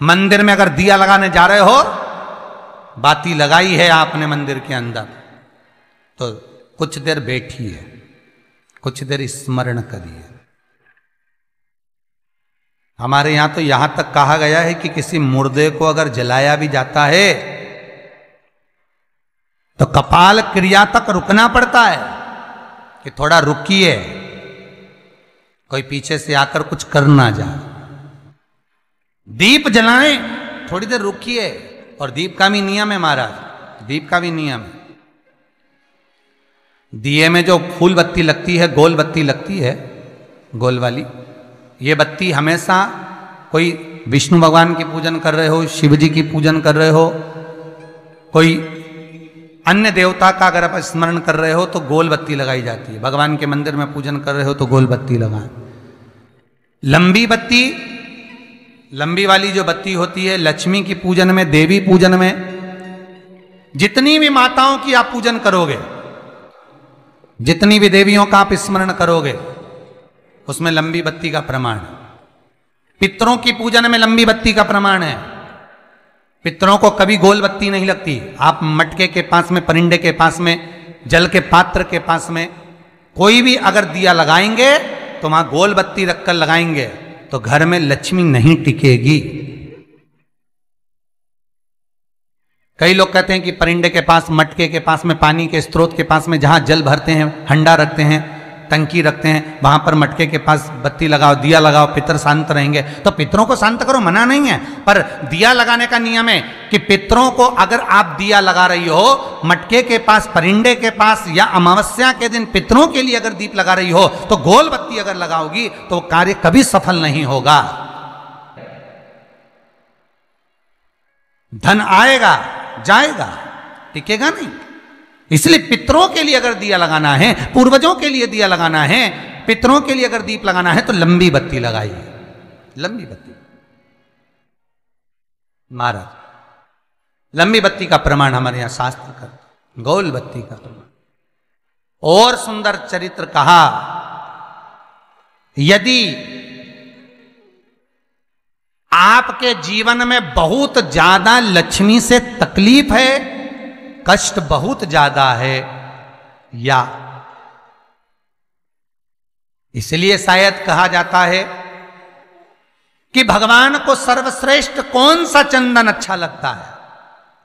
मंदिर में अगर दिया लगाने जा रहे हो, बाती लगाई है आपने मंदिर के अंदर, तो कुछ देर बैठिए, कुछ देर स्मरण करिए। हमारे यहां तो यहां तक कहा गया है कि किसी मुर्दे को अगर जलाया भी जाता है तो कपाल क्रिया तक रुकना पड़ता है कि थोड़ा रुकिए, कोई पीछे से आकर कुछ कर ना जाए। दीप जलाएं, थोड़ी देर रुकिए। और दीप का भी नियम है महाराज, दीप का भी नियम है। दिए में जो फूल बत्ती लगती है, गोल बत्ती लगती है, गोल वाली, ये बत्ती हमेशा कोई विष्णु भगवान की पूजन कर रहे हो, शिव जी की पूजन कर रहे हो, कोई अन्य देवता का अगर आप स्मरण कर रहे हो तो गोल बत्ती लगाई जाती है। भगवान के मंदिर में पूजन कर रहे हो तो गोल बत्ती लगाएं। लंबी बत्ती, लंबी वाली जो बत्ती होती है लक्ष्मी की पूजन में, देवी पूजन में, जितनी भी माताओं की आप पूजन करोगे, जितनी भी देवियों का आप स्मरण करोगे, उसमें लंबी बत्ती का प्रमाण है। पितरों की पूजन में लंबी बत्ती का प्रमाण है। पितरों को कभी गोल बत्ती नहीं लगती। आप मटके के पास में, परिंदे के पास में, जल के पात्र के पास में कोई भी अगर दिया लगाएंगे तो वहां गोल बत्ती रखकर लगाएंगे तो घर में लक्ष्मी नहीं टिकेगी। कई लोग कहते हैं कि परिंदे के पास, मटके के पास में, पानी के स्रोत के पास में जहां जल भरते हैं, हंडा रखते हैं, टंकी रखते हैं, वहां पर मटके के पास बत्ती लगाओ, दिया लगाओ, पितर शांत रहेंगे। तो पितरों को शांत करो, मना नहीं है, पर दिया लगाने का नियम है कि पितरों को अगर आप दिया लगा रही हो मटके के पास, परिंदे के पास, या अमावस्या के दिन पितरों के लिए अगर दीप लगा रही हो तो गोल बत्ती अगर लगाओगी तो कार्य कभी सफल नहीं होगा। धन आएगा जाएगा, टिकेगा नहीं। इसलिए पितरों के लिए अगर दिया लगाना है, पूर्वजों के लिए दिया लगाना है, पितरों के लिए अगर दीप लगाना है तो लंबी बत्ती लगाइए, लंबी बत्ती। महाराज, लंबी बत्ती का प्रमाण हमारे यहां शास्त्र करते, गोल बत्ती का प्रमाण। और सुंदर चरित्र कहा, यदि आपके जीवन में बहुत ज्यादा लक्ष्मी से तकलीफ है, कष्ट बहुत ज्यादा है, या इसलिए शायद कहा जाता है कि भगवान को सर्वश्रेष्ठ कौन सा चंदन अच्छा लगता है।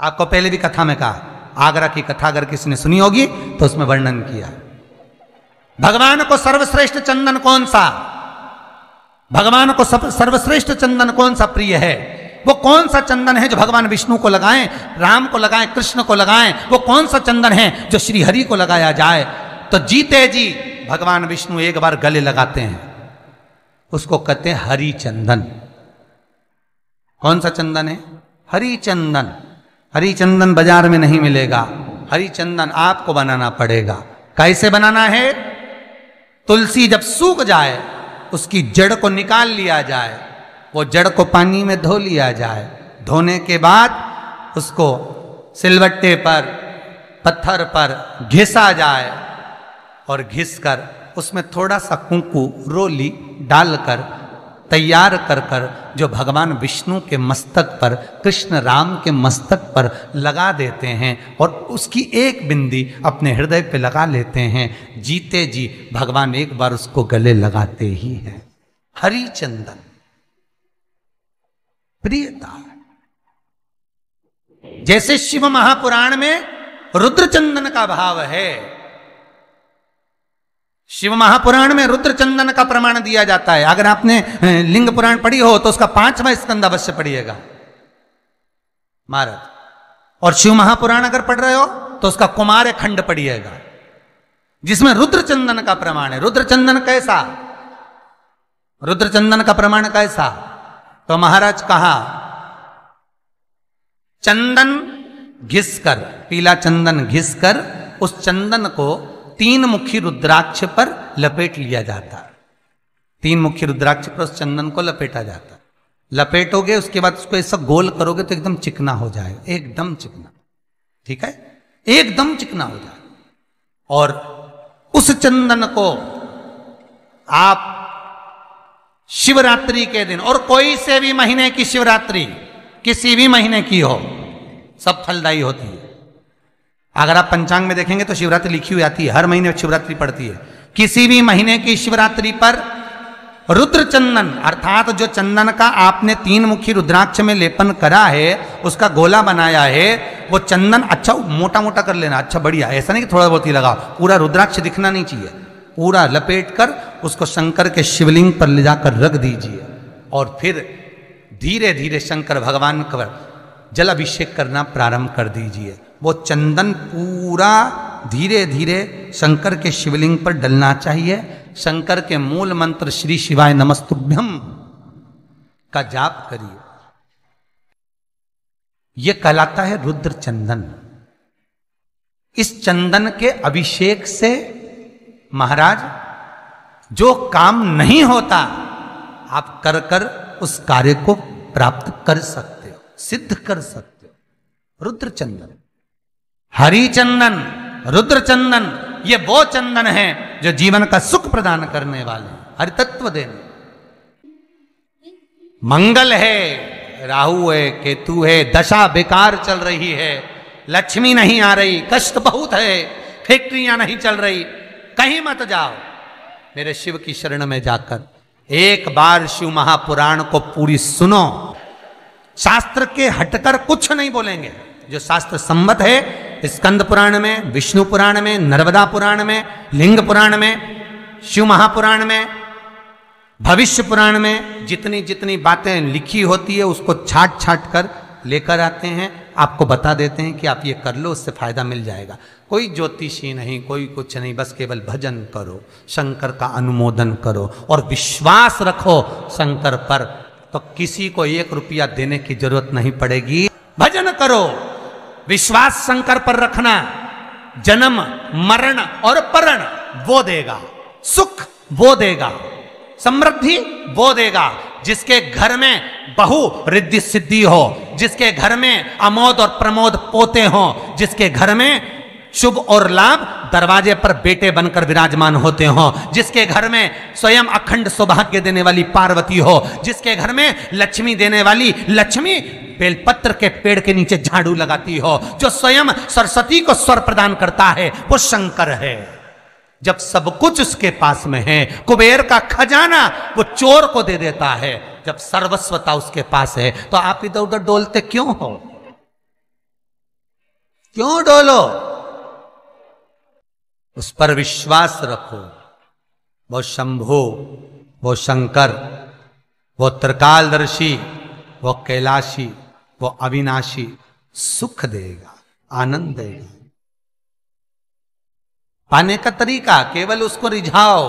आपको पहले भी कथा में कहा, आगरा की कथा अगर किसी ने सुनी होगी तो उसमें वर्णन किया। भगवान को सर्वश्रेष्ठ चंदन कौन सा, भगवान को सर्वश्रेष्ठ चंदन कौन सा प्रिय है, वो कौन सा चंदन है जो भगवान विष्णु को लगाएं, राम को लगाएं, कृष्ण को लगाएं, वो कौन सा चंदन है जो श्री हरि को लगाया जाए। तो जीते जी भगवान विष्णु एक बार गले लगाते हैं, उसको कहते हैं हरि चंदन। कौन सा चंदन है? हरि चंदन। हरि चंदन बाजार में नहीं मिलेगा, हरि चंदन आपको बनाना पड़ेगा। कैसे बनाना है? तुलसी जब सूख जाए उसकी जड़ को निकाल लिया जाए, वो जड़ को पानी में धो लिया जाए, धोने के बाद उसको सिलवट्टे पर, पत्थर पर घिसा जाए और घिसकर उसमें थोड़ा सा कुंकू, रोली डालकर तैयार कर कर जो भगवान विष्णु के मस्तक पर, कृष्ण राम के मस्तक पर लगा देते हैं और उसकी एक बिंदी अपने हृदय पे लगा लेते हैं। जीते जी भगवान एक बार उसको गले लगाते ही हैं। हरि चंदन प्रियता। जैसे शिव महापुराण में रुद्र चंदन का भाव है, शिव महापुराण में रुद्र चंदन का प्रमाण दिया जाता है। अगर आपने लिंग पुराण पढ़ी हो तो उसका 5वां स्कंद अवश्य पढ़िएगा महाराज, और शिव महापुराण अगर पढ़ रहे हो तो उसका कुमार खंड पढ़िएगा, जिसमें रुद्र चंदन का प्रमाण है। रुद्र चंदन कैसा, रुद्र चंदन का प्रमाण कैसा? तो महाराज कहा, चंदन घिसकर, पीला चंदन घिसकर उस चंदन को 3 मुखी रुद्राक्ष पर लपेट लिया जाता। 3 मुखी रुद्राक्ष पर उस चंदन को लपेटा जाता। लपेटोगे उसके बाद उसको ऐसा गोल करोगे तो एकदम चिकना हो जाएगा, एकदम चिकना, ठीक है, एकदम चिकना हो जाएगा। और उस चंदन को आप शिवरात्रि के दिन, और कोई से भी महीने की शिवरात्रि, किसी भी महीने की हो, सब फलदायी होती है। अगर आप पंचांग में देखेंगे तो शिवरात्रि लिखी हुई आती है, हर महीने शिवरात्रि पड़ती है। किसी भी महीने की शिवरात्रि पर रुद्र चंदन अर्थात जो चंदन का आपने 3 मुखी रुद्राक्ष में लेपन करा है, उसका गोला बनाया है, वो चंदन अच्छा मोटा मोटा कर लेना, अच्छा बढ़िया, ऐसा नहीं कि थोड़ा बहुत ही लगाओ, पूरा रुद्राक्ष दिखना नहीं चाहिए, पूरा लपेट कर उसको शंकर के शिवलिंग पर ले जाकर रख दीजिए और फिर धीरे धीरे शंकर भगवान का जल अभिषेक करना प्रारंभ कर दीजिए। वो चंदन पूरा धीरे धीरे शंकर के शिवलिंग पर डलना चाहिए। शंकर के मूल मंत्र श्री शिवाय नमस्तुभ्यम का जाप करिए। यह कहलाता है रुद्र चंदन। इस चंदन के अभिषेक से महाराज जो काम नहीं होता आप कर कर उस कार्य को प्राप्त कर सकते हो, सिद्ध कर सकते हो। रुद्र चंदन, हरि चंदन, रुद्र चंदन, ये वो चंदन है जो जीवन का सुख प्रदान करने वाले, हरि तत्व देने। मंगल है, राहु है, केतु है, दशा बेकार चल रही है, लक्ष्मी नहीं आ रही, कष्ट बहुत है, फैक्ट्रियां नहीं चल रही, कहीं मत जाओ, मेरे शिव की शरण में जाकर एक बार शिव महापुराण को पूरी सुनो। शास्त्र के हटकर कुछ नहीं बोलेंगे, जो शास्त्र सम्मत है, स्कंद पुराण में, विष्णु पुराण में, नर्मदा पुराण में, लिंग पुराण में, शिव महापुराण में, भविष्य पुराण में जितनी जितनी बातें लिखी होती है उसको छाट छाट कर लेकर आते हैं, आपको बता देते हैं कि आप ये कर लो, उससे फायदा मिल जाएगा। कोई ज्योतिषी नहीं, कोई कुछ नहीं, बस केवल भजन करो, शंकर का अनुमोदन करो और विश्वास रखो शंकर पर, तो किसी को 1 रुपया देने की जरूरत नहीं पड़ेगी। भजन करो, विश्वास शंकर पर रखना, जन्म मरण और परण वो देगा, सुख वो देगा, समृद्धि वो देगा। जिसके घर में बहु रिद्धि सिद्धि हो, जिसके घर में अमोद और प्रमोद पोते हो, जिसके घर में शुभ और लाभ दरवाजे पर बेटे बनकर विराजमान होते हो, जिसके घर में स्वयं अखंड सौभाग्य देने वाली पार्वती हो, जिसके घर में लक्ष्मी देने वाली लक्ष्मी बेलपत्र के पेड़ के नीचे झाड़ू लगाती हो, जो स्वयं सरस्वती को स्वर प्रदान करता है, वो शंकर है। जब सब कुछ उसके पास में है, कुबेर का खजाना वो चोर को दे देता है, जब सर्वस्वता उसके पास है, तो आप इधर उधर डोलते क्यों हो? क्यों डोलो? उस पर विश्वास रखो। वो शंभु, वो शंकर, वो त्रिकालदर्शी, वो कैलाशी, वो अविनाशी सुख देगा, आनंद देगा। पाने का तरीका केवल उसको रिझाओ।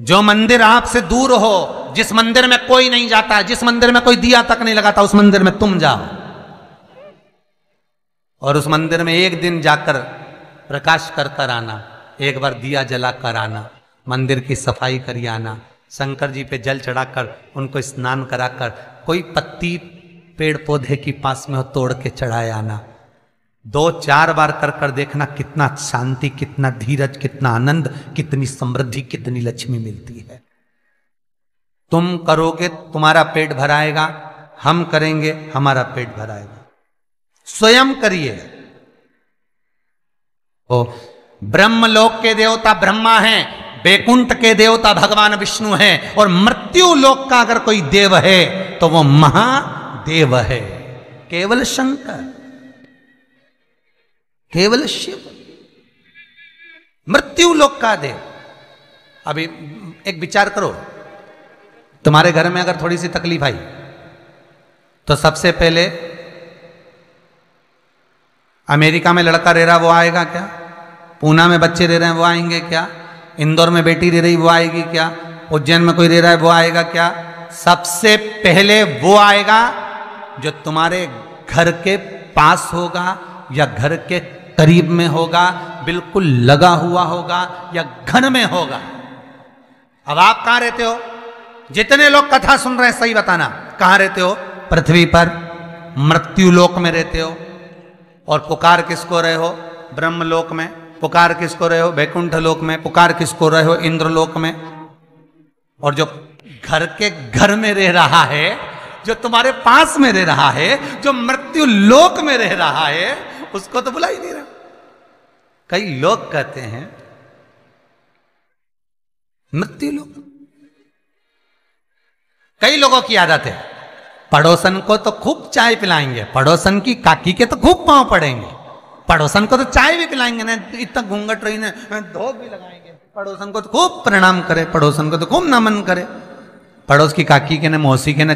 जो मंदिर आपसे दूर हो, जिस मंदिर में कोई नहीं जाता, जिस मंदिर में कोई दिया तक नहीं लगाता, उस मंदिर में तुम जाओ और उस मंदिर में एक दिन जाकर प्रकाश कर कर आना, एक बार दिया जला कर आना, मंदिर की सफाई करी आना, शंकर जी पे जल चढ़ाकर उनको स्नान कराकर, कोई पत्ती पेड़ पौधे की पास में हो तोड़ के चढ़ाए आना। 2-4 बार कर कर देखना कितना शांति, कितना धीरज, कितना आनंद, कितनी समृद्धि, कितनी लक्ष्मी मिलती है। तुम करोगे तुम्हारा पेट भराएगा, हम करेंगे हमारा पेट भराएगा। स्वयं करिए। ओ ब्रह्मलोक के देवता ब्रह्मा हैं, बैकुंठ के देवता भगवान विष्णु हैं, और मृत्यु लोक का अगर कोई देव है तो वो महादेव है, केवल शंकर, केवल शिव, मृत्यु लोक का देव। अभी एक विचार करो, तुम्हारे घर में अगर थोड़ी सी तकलीफ आई तो सबसे पहले अमेरिका में लड़का रह रहा वो आएगा क्या? पूना में बच्चे रह रहे हैं वो आएंगे क्या? इंदौर में बेटी रह रही वो आएगी क्या? उज्जैन में कोई रह रहा है वो आएगा क्या? सबसे पहले वो आएगा जो तुम्हारे घर के पास होगा या घर के करीब में होगा, बिल्कुल लगा हुआ होगा या घर में होगा। अब आप कहां रहते हो? जितने लोग कथा सुन रहे हैं सही बताना, कहां रहते हो? पृथ्वी पर मृत्यु लोक में रहते हो। और पुकार किसको रहे हो? ब्रह्मलोक में। पुकार किसको रहे हो? बैकुंठ लोक में। पुकार किसको रहे हो? इंद्रलोक में। और जो घर के घर में रह रहा है जो तुम्हारे पास में रह रहा है, जो मृत्यु लोक में रह रहा है, उसको तो बुला ही नहीं रहा। कई लोग कहते हैं मृत्यु लोक। कई लोगों की आदत है, पड़ोसन को तो खूब चाय पिलाएंगे, पड़ोसन की काकी के तो खूब पांव पड़ेंगे, पड़ोसन को तो चाय भी पिलाएंगे ना, इतना घूंघट रही ना, धोख भी लगाएंगे, पड़ोसन को तो खूब प्रणाम करे, पड़ोसन को तो खूब नमन करे, पड़ोस की काकी के न मौसी के न